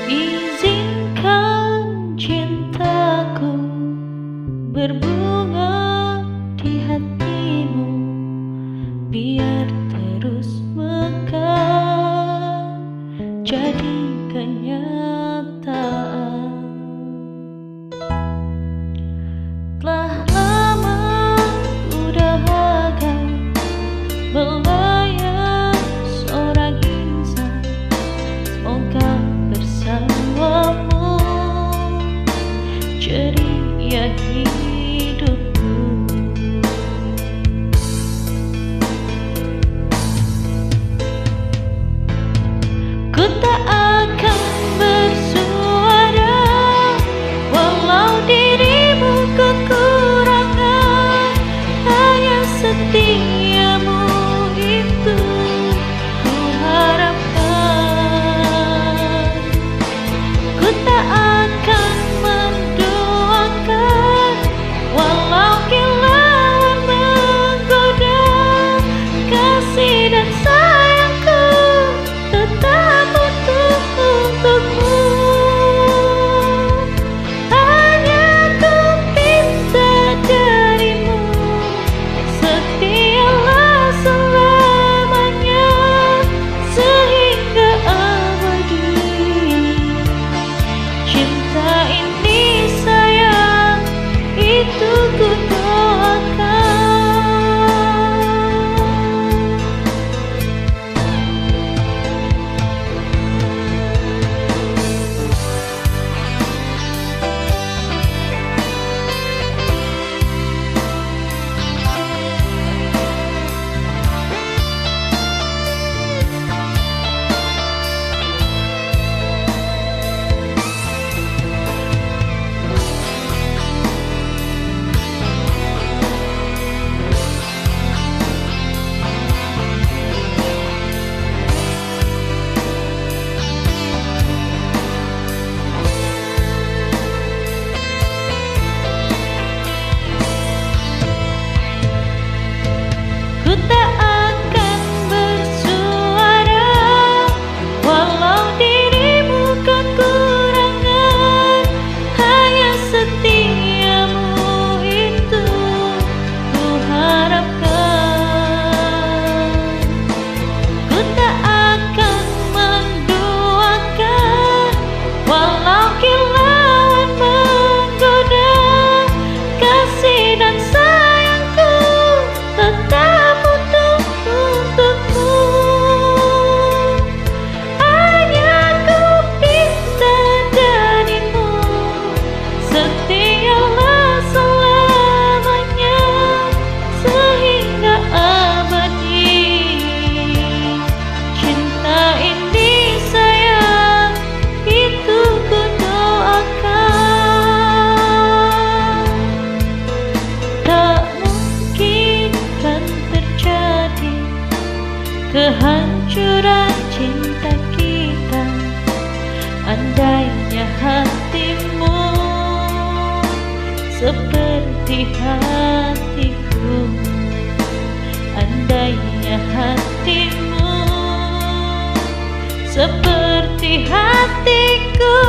Izinkan cintaku berbunga di hatimu, biar terus mekar jadi kenyataan. Telah lama ku dahaga melayang seorang insan, semoga bersamamu ceria hidupku. Ku tak akan bersuara walau dirimu kekurangan, hanya setiamu itu ku harapkan. Ku tak akan mendoakan walau kilauan menggoda, kasih dan sayangku tetap utuh untukmu. Hanya ku minta darimu, setialah selamanya sehingga abadi. Cinta ini sayang, itu ku doakan. Ku tak akan bersuara walau dirimu kekurangan, hanya setiamu itu ku harapkan. Ku tak akan mendoakan walau kilauan menggoda, kasih dan sayangku tetap utuh untukmu. Hanya ku minta darimu, setialah selamanya sehingga abadi. Cinta ini sayang, itu ku doakan. Tak mungkin kan terjadi kehancuran cinta kita, andainya hatimu seperti hatiku, andainya hatimu seperti hatiku.